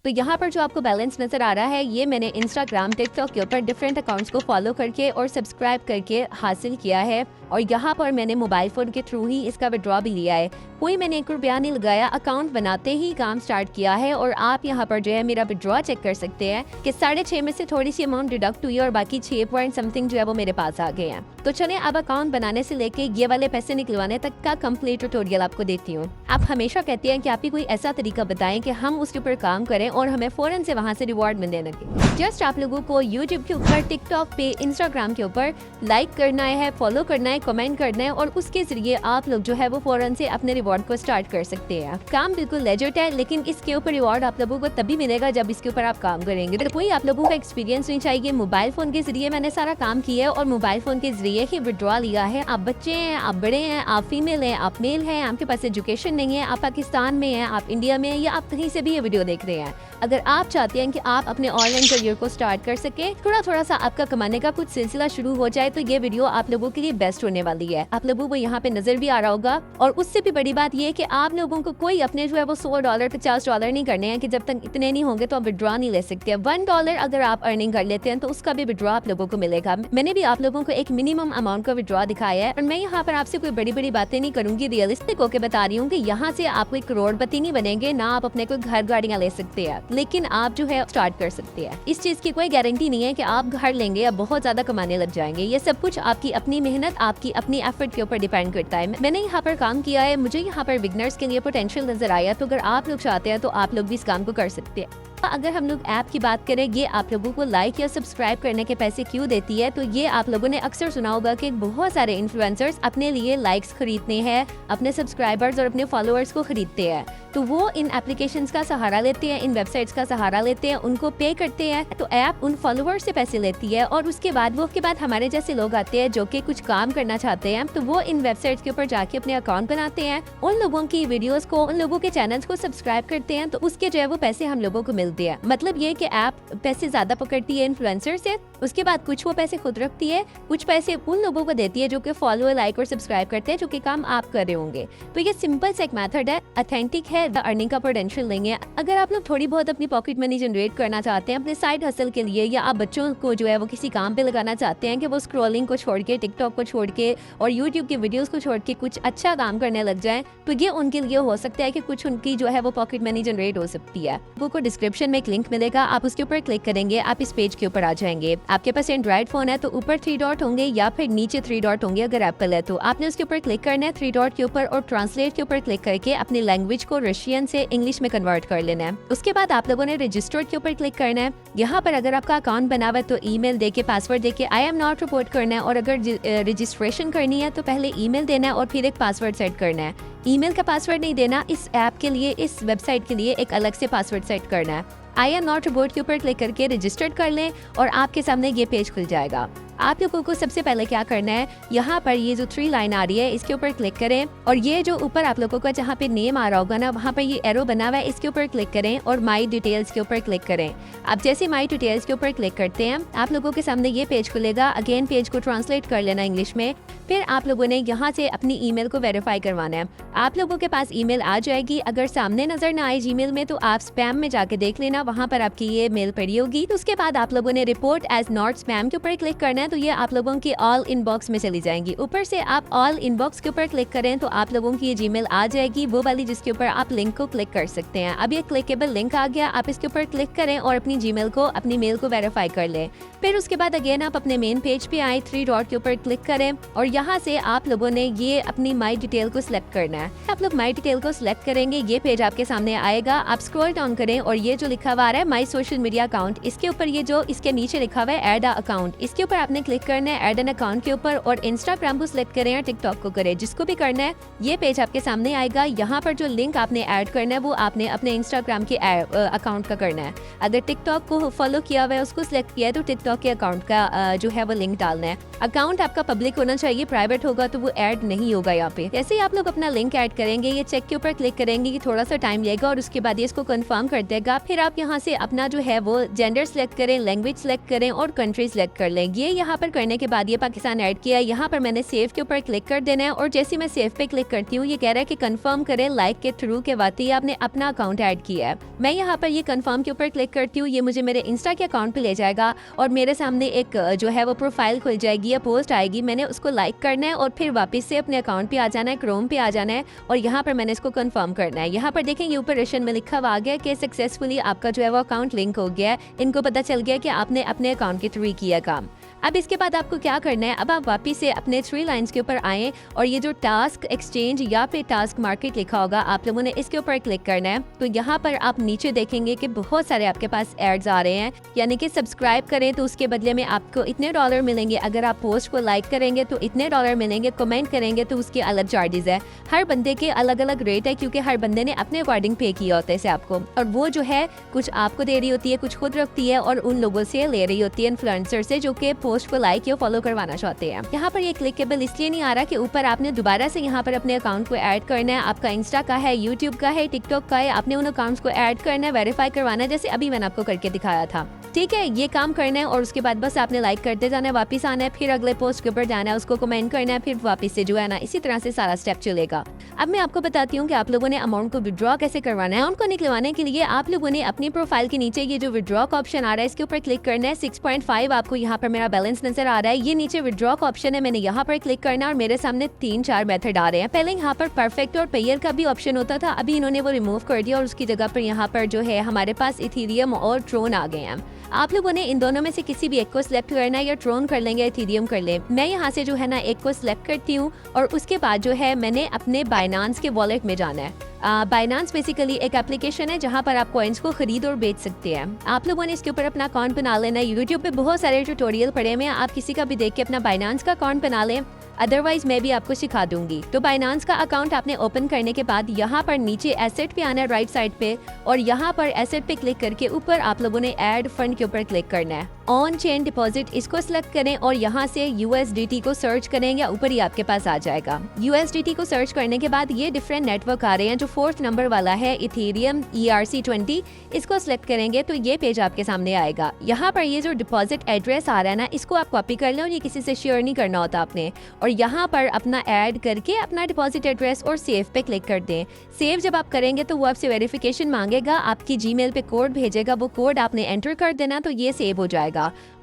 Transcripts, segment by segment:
तो यहाँ पर जो आपको बैलेंस नजर आ रहा है ये मैंने इंस्टाग्राम, टिकटॉक के ऊपर डिफरेंट अकाउंट्स को फॉलो करके और सब्सक्राइब करके हासिल किया है। और यहाँ पर मैंने मोबाइल फोन के थ्रू ही इसका विड्रॉ भी लिया है। कोई मैंने 1 रुपया नहीं लगाया, अकाउंट बनाते ही काम स्टार्ट किया है। और आप यहाँ पर जो है मेरा विड्रॉ चेक कर सकते हैं कि 6.5 में से थोड़ी सी अमाउंट डिडक्ट हुई है और बाकी 6 पॉइंट समथिंग जो है वो मेरे पास आ गए हैं। तो चले अब अकाउंट बनाने से लेके ये वाले पैसे निकलवाने तक का कंप्लीट ट्यूटोरियल आपको देती हूँ। आप हमेशा कहते हैं कि आप ही कोई ऐसा तरीका बताएं कि हम उसके ऊपर काम करें और हमें फौरन से वहाँ से रिवॉर्ड मिलने लगे। जस्ट आप लोगों को यूट्यूब के ऊपर, टिकटॉक पे, इंस्टाग्राम के ऊपर लाइक करना है, फॉलो करना है, कमेंट करना है और उसके जरिए आप लोग जो है वो फौरन से अपने रिवॉर्ड को स्टार्ट कर सकते हैं। काम बिल्कुल लेजिट है, लेकिन इसके ऊपर रिवॉर्ड आप लोगों को तभी मिलेगा जब इसके ऊपर आप काम करेंगे। तो कोई आप लोगों का एक्सपीरियंस नहीं चाहिए। मोबाइल फोन के जरिए मैंने सारा काम किया है और मोबाइल फोन के जरिए ही विड्रॉ लिया है। आप बच्चे हैं, आप बड़े हैं, आप फीमेल हैं, आप मेल हैं, आपके पास एजुकेशन नहीं है, आप पाकिस्तान में हैं, आप इंडिया में हैं या आप कहीं से भी ये वीडियो देख रहे हैं, अगर आप चाहते हैं कि आप अपने ऑनलाइन करियर को स्टार्ट कर सके, थोड़ा सा आपका कमाने का कुछ सिलसिला शुरू हो जाए, तो ये वीडियो आप लोगों के लिए बेस्ट होने वाली है। आप लोगों को यहाँ पे नजर भी आ रहा होगा। और उससे भी बड़ी बात ये है कि आप लोगों को कोई अपने जो है वो $100 $50 नहीं करने हैं कि जब तक इतने नहीं होंगे तो आप विड्रॉ नहीं ले सकते। $1 अगर आप अर्निंग कर लेते हैं तो उसका भी विड्रॉ आप लोगों को मिलेगा। मैंने भी आप लोगों को एक मिनिमम अमाउंट का विड्रॉ दिखाया है और मैं यहाँ पर आपसे कोई बड़ी बातें नहीं करूंगी, रियलिस्टिक होकर बता रही हूँ कि यहाँ से आप कोई करोड़पति नहीं बनेंगे, ना आप अपने कोई घर गाड़ियाँ ले सकते हैं, लेकिन आप जो है स्टार्ट कर सकते हैं। इस चीज की कोई गारंटी नहीं है कि आप घर लेंगे या बहुत ज्यादा कमाने लग जाएंगे। ये सब कुछ आपकी अपनी मेहनत, आपकी अपनी एफर्ट के ऊपर डिपेंड करता है। मैंने यहाँ पर काम किया है, मुझे यहाँ पर बिगनर्स के लिए पोटेंशियल नजर आया, तो अगर आप लोग चाहते हैं तो आप लोग भी इस काम को कर सकते हैं। अगर हम लोग ऐप की बात करें, ये आप लोगों को लाइक या सब्सक्राइब करने के पैसे क्यों देती है, तो ये आप लोगों ने अक्सर सुना होगा कि बहुत सारे इन्फ्लुएंसर्स अपने लिए लाइक्स खरीदते हैं, अपने सब्सक्राइबर्स और अपने फॉलोअर्स को खरीदते हैं। तो वो इन एप्लीकेशंस का सहारा लेते हैं, इन वेबसाइट्स का सहारा लेते हैं, उनको पे करते हैं, तो ऐप उन फॉलोअर्स से पैसे लेती है और उसके बाद हमारे जैसे लोग आते हैं जो कि कुछ काम करना चाहते हैं, तो वो इन वेबसाइट्स के ऊपर जाके अपने अकाउंट बनाते हैं, उन लोगों की वीडियोस को, उन लोगों के चैनल्स को सब्सक्राइब करते हैं, तो उसके जो है वो पैसे हम लोगों को मिलते हैं। मतलब ये कि ऐप पैसे ज्यादा पकड़ती है इन्फ्लुएंसर से, उसके बाद कुछ वो पैसे खुद रखती है, कुछ पैसे उन लोगों को देती है जो कि फॉलो, लाइक और सब्सक्राइब करते हैं, जो कि काम आप कर रहे होंगे। तो ये सिंपल सा एक मेथड है, ऑथेंटिक है, अर्निंग का पोटेंशियल नहीं है। अगर आप लोग थोड़ी बहुत अपनी पॉकेट मनी जनरेट करना चाहते हैं अपने साइड हसल के लिए, या आप बच्चों को जो है वो किसी काम पे लगाना चाहते हैं कि वो स्क्रॉलिंग को छोड़ के, टिकटॉक को छोड़ के और यूट्यूब की वीडियोस को छोड़ के कुछ अच्छा काम करने लग जाएं, तो ये उनके लिए हो सकता है कि कुछ उनकी जो है वो पॉकेट मनी जनरेट हो सकती है। आपको डिस्क्रिप्शन में एक लिंक मिलेगा, आप उसके ऊपर क्लिक करेंगे, आप इस पेज के ऊपर आ जाएंगे। आपके पास एंड्रॉइड फोन है तो ऊपर 3 डॉट होंगे या फिर नीचे 3 डॉट होंगे अगर एप्पल है तो। आपने उसके ऊपर क्लिक करना है 3 डॉट के ऊपर और ट्रांसलेट के ऊपर क्लिक करके अपनी लैंग्वेज को रशियन से इंग्लिश में कन्वर्ट कर लेना है। उसके बाद आप लोगों ने रजिस्टर्ड के ऊपर क्लिक करना है। यहाँ पर अगर आपका अकाउंट बना हुआ है तो ईमेल देके, पासवर्ड देके आई एम नॉट रिपोर्ट करना है, और अगर रजिस्ट्रेशन करनी है तो पहले ईमेल देना है और फिर एक पासवर्ड सेट करना है। ईमेल का पासवर्ड नहीं देना, इस ऐप के लिए, इस वेबसाइट के लिए एक अलग से पासवर्ड सेट करना है। आई एम नॉट रिपोर्ट के ऊपर क्लिक करके रजिस्टर्ड कर लें और आपके सामने ये पेज खुल जाएगा। आप लोगों को सबसे पहले क्या करना है, यहाँ पर ये जो 3 लाइन आ रही है इसके ऊपर क्लिक करें और ये जो ऊपर आप लोगों का जहाँ पे नेम आ रहा होगा ना, वहाँ पर ये एरो बना हुआ है, इसके ऊपर क्लिक करें और माई डिटेल्स के ऊपर क्लिक करें। आप जैसे माई डिटेल्स के ऊपर क्लिक करते हैं आप लोगों के सामने ये पेज खुलेगा। अगेन पेज को ट्रांसलेट कर लेना इंग्लिश में। फिर आप लोगों ने यहाँ से अपनी ईमेल को वेरीफाई करवाना है। आप लोगों के पास ईमेल आ जाएगी, अगर सामने नजर ना आए जीमेल में तो आप स्पैम में जाके देख लेना, वहाँ पर आपकी ये मेल पड़ी होगी। तो उसके बाद आप लोगों ने रिपोर्ट एज नॉट स्पैम के ऊपर क्लिक करना है, तो ये आप लोगों की ऑल इनबॉक्स में चली जाएंगी। ऊपर से आप ऑल इनबॉक्स के ऊपर क्लिक करें तो आप लोगों की ये जीमेल आ जाएगी, वो वाली जिसके ऊपर आप लिंक को क्लिक कर सकते हैं। अब ये क्लिकेबल लिंक आ गया, आप इसके ऊपर क्लिक करें और अपनी जीमेल को, अपनी मेल को वेरीफाई कर लें। फिर उसके बाद अगेन आप अपने मेन पेज पे आए, 3 डॉट के ऊपर क्लिक करें और यहाँ से आप लोगों ने ये अपनी माई डिटेल को सिलेक्ट करना है। आप लोग माई डिटेल को सिलेक्ट करेंगे, ये पेज आपके सामने आएगा। आप स्क्रॉल डाउन करें और ये जो लिखा हुआ है माई सोशल मीडिया अकाउंट, इसके ऊपर ये जो इसके नीचे लिखा हुआ है ऐड अ अकाउंट, इसके ऊपर आपने क्लिक करना है ऐड एन अकाउंट के ऊपर और इंस्टाग्राम को सिलेक्ट करें या टिकटॉक को करें, जिसको भी करना है। ये पेज आपके सामने आएगा। यहाँ पर जो लिंक आपने ऐड करना है वो आपने अपने इंस्टाग्राम के अकाउंट का करना है। अगर टिकटॉक को फॉलो किया हुआ है उसको सिलेक्ट किया है तो टिकटॉक के अकाउंट का जो है वो लिंक डालना है। अकाउंट आपका पब्लिक होना चाहिए, प्राइवेट होगा तो वो ऐड नहीं होगा यहाँ पे। जैसे ही आप लोग अपना लिंक ऐड करेंगे, ये चेक के ऊपर क्लिक करेंगे, ये थोड़ा सा टाइम लेगा और उसके बाद ये इसको कंफर्म कर देगा। फिर आप यहाँ से अपना जो है वो जेंडर सिलेक्ट करें, लैंग्वेज सिलेक्ट करें और कंट्री सिलेक्ट कर लें। ये यहाँ पर करने के बाद ये पाकिस्तान ऐड किया है। यहाँ पर मैंने सेव के ऊपर क्लिक कर देना है और जैसे मैं सेव पे क्लिक करती हूँ ये कह रहा है कि कंफर्म करें लाइक के थ्रू के वाकई आपने अपना अकाउंट ऐड किया है। मैं यहाँ पर ये कंफर्म के ऊपर क्लिक करती हूँ, ये मुझे मेरे इंस्टा के अकाउंट पे ले जाएगा और मेरे सामने एक जो है वो प्रोफाइल खुल जाएगी या पोस्ट आएगी। मैंने उसको लाइक करना है और फिर वापस से अपने अकाउंट पे आ जाना है, क्रोम पे आ जाना है और यहाँ पर मैंने इसको कंफर्म करना है। यहाँ पर देखें ये ऊपर रशियन में लिखा हुआ आ गया कि सक्सेसफुली आपका जो है वो अकाउंट लिंक हो गया है। इनको पता चल गया कि आपने अपने अकाउंट के थ्रू किया काम। अब इसके बाद आपको क्या करना है, अब आप वापस से अपने 3 लाइंस के ऊपर आएँ और ये जो टास्क एक्सचेंज या फिर टास्क मार्केट लिखा होगा आप लोगों ने इसके ऊपर क्लिक करना है। तो यहाँ पर आप नीचे देखेंगे कि बहुत सारे आपके पास एड्स आ रहे हैं, यानी कि सब्सक्राइब करें तो उसके बदले में आपको इतने डॉलर मिलेंगे, अगर आप पोस्ट को लाइक करेंगे तो इतने डॉलर मिलेंगे, कमेंट करेंगे तो उसके अलग चार्जेस है। हर बंदे के अलग अलग रेट है क्योंकि हर बंदे ने अपने अकॉर्डिंग पे किया होता है इसे आपको, और वो जो है कुछ आपको दे रही होती है, कुछ खुद रखती है और उन लोगों से ले रही होती है, इन्फ्लुएंसर से, जो कि पोस्ट को लाइक या फॉलो करवाना चाहते हैं। यहाँ पर ये क्लिकेबल इसलिए नहीं आ रहा कि ऊपर आपने दोबारा से यहाँ पर अपने अकाउंट को ऐड करना है। आपका इंस्टा का है, यूट्यूब का है, टिकटॉक का है, आपने उन अकाउंट्स को ऐड करना है, वेरीफाई करवाना है, जैसे अभी मैंने आपको करके दिखाया था। ठीक है, ये काम करना है और उसके बाद बस आपने लाइक करते जाना है, वापस आना है, फिर अगले पोस्ट के ऊपर जाना है, उसको कमेंट करना है, फिर वापस से जो है ना इसी तरह से सारा स्टेप चलेगा। अब मैं आपको बताती हूँ कि आप लोगों ने अमाउंट को विड्रॉ कैसे करवाना है। अमाउंट को निकलवाने के लिए आप लोगों ने अपनी प्रोफाइल के नीचे ये जो विड्रॉ का ऑप्शन आ रहा है इसके ऊपर क्लिक करना है। 6.5 आपको यहाँ पर मेरा बैलेंस नजर आ रहा है, ये नीचे विड्रॉ का ऑप्शन है, मैंने यहाँ पर क्लिक करना है और मेरे सामने 3-4 मेथड आ रहे हैं। पहले यहाँ पर परफेक्ट और पेयर का भी ऑप्शन होता था, अभी इन्होंने वो रिमूव कर दिया और उसकी जगह पर यहाँ पर जो है हमारे पास इथीरियम और ट्रोन आ गए हैं। आप लोगों ने इन दोनों में से किसी भी एक को सिलेक्ट करना है, या ट्रोन कर लेंगे या इथीरियम कर ले। मैं यहाँ से जो है ना एक को सिलेक्ट करती हूँ और उसके बाद जो है मैंने अपने बाइनांस के वॉलेट में जाना है। बाइनांस बेसिकली एक एप्लीकेशन है जहाँ पर आप कॉइन्स को खरीद और बेच सकते हैं। आप लोगों ने इसके ऊपर अपना अकाउंट बना लेना है। यूट्यूब पे बहुत सारे ट्यूटोरियल पड़े हुए हैं, आप किसी का भी देख के अपना बाइनांस का अकाउंट बना लें, अदरवाइज मैं भी आपको सिखा दूंगी। तो बाइनांस का अकाउंट आपने ओपन करने के बाद यहाँ पर नीचे एसेट पे आना है राइट साइड पे, और यहाँ पर एसेट पे क्लिक करके ऊपर आप लोगों ने ऐड फंड के ऊपर क्लिक करना है। ऑन चेन डिपॉजिट इसको सिलेक्ट करें और यहाँ से USDT को सर्च करें, या ऊपर ही आपके पास आ जाएगा। USDT को सर्च करने के बाद ये डिफरेंट नेटवर्क आ रहे हैं, जो 4th नंबर वाला है इथेरियम ERC20, इसको सिलेक्ट करेंगे तो ये पेज आपके सामने आएगा। यहाँ पर ये जो डिपॉजिट एड्रेस आ रहा है ना, इसको आप कॉपी कर लें और ये किसी से शेयर नहीं करना होता आपने, और यहाँ पर अपना ऐड करके अपना डिपॉजिट एड्रेस और सेव पे क्लिक कर दें। सेव जब आप करेंगे तो वो आपसे वेरिफिकेशन मांगेगा, आपकी जीमेल पे कोड भेजेगा, वो कोड आपने एंटर कर देना तो ये सेव हो जाएगा।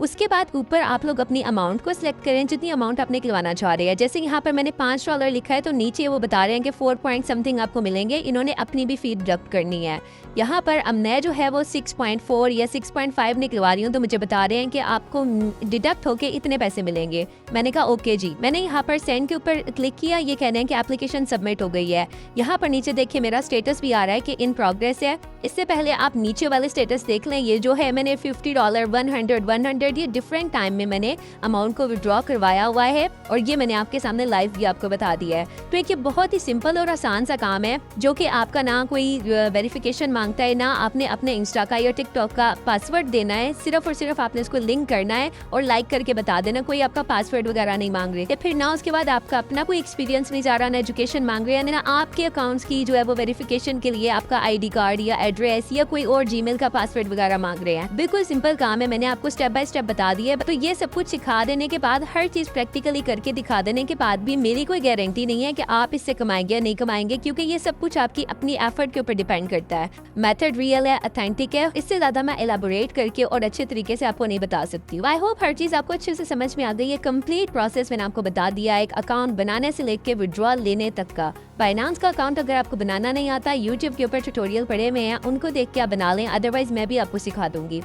उसके बाद ऊपर आप लोग अपनी अमाउंट को सिलेक्ट करें, जितनी अमाउंट आपने निकलवाना चाह रहे हैं। जैसे यहाँ पर मैंने $5 लिखा है तो नीचे वो बता रहे हैं कि 4 पॉइंट समथिंग आपको मिलेंगे, इन्होंने अपनी भी फी डिडक्ट करनी है। यहाँ पर अब मैं जो है वो 6.4 या 6.5 निकलवा रही हूँ, तो मुझे बता रहे हैं कि आपको डिडक्ट होके इतने पैसे मिलेंगे। मैंने कहा ओके जी। मैंने यहाँ पर सेंड के ऊपर क्लिक किया, ये कह रहे हैं कि एप्लीकेशन सबमिट हो गई है। यहाँ पर नीचे देखिए मेरा स्टेटस भी आ रहा है कि इन प्रोग्रेस है। इससे पहले आप नीचे वाले स्टेटस देख लें, ये जो है मैंने $50, 100 ये डिफरेंट टाइम में मैंने अमाउंट को विड्रॉ करवाया हुआ है, और ये मैंने आपके सामने लाइव भी आपको बता दिया है। तो एक ये बहुत ही सिंपल और आसान सा काम है, जो कि आपका ना कोई वेरिफिकेशन मांगता है, ना आपने अपने इंस्टा का या टिकटॉक का पासवर्ड देना है, सिर्फ और सिर्फ आपने इसको लिंक करना है और लाइक करके बता देना। कोई आपका पासवर्ड वगैरह नहीं मांग रहे, फिर ना उसके बाद आपका अपना कोई एक्सपीरियंस नहीं जा रहा, ना एजुकेशन मांग रहे हैं, ना आपके अकाउंट्स की जो है वो वेरिफिकेशन के लिए आपका ID कार्ड या एड्रेस या कोई और जीमेल का पासवर्ड वगैरह मांग रहे हैं। बिल्कुल सिंपल काम है, मैंने आपको स्टेप बाय स्टेप बता दिया है। तो ये सब कुछ सिखा देने के बाद, हर चीज प्रैक्टिकली करके दिखा देने के बाद भी मेरी कोई गारंटी नहीं है कि आप इससे कमाएंगे या नहीं कमाएंगे, क्योंकि ये सब कुछ आपकी अपनी एफर्ट के ऊपर डिपेंड करता है। मेथड रियल है, ऑथेंटिक है, इससे ज्यादा मैं एलाबोरेट करके और अच्छे तरीके से आपको नहीं बता सकती हूँ। आई होप हर चीज आपको अच्छे से समझ में आ गई है। कंप्लीट प्रोसेस मैंने आपको बता दिया, एक अकाउंट बनाने से लेके विड्रॉ लेने तक का। बाइनांस का अकाउंट अगर आपको बनाना नहीं आता, यूट्यूब के ऊपर ट्यूटोरियल पड़े हुए हैं, उनको देख के आप बना लें, अदरवाइज मैं भी आपको सिखा दूंगी।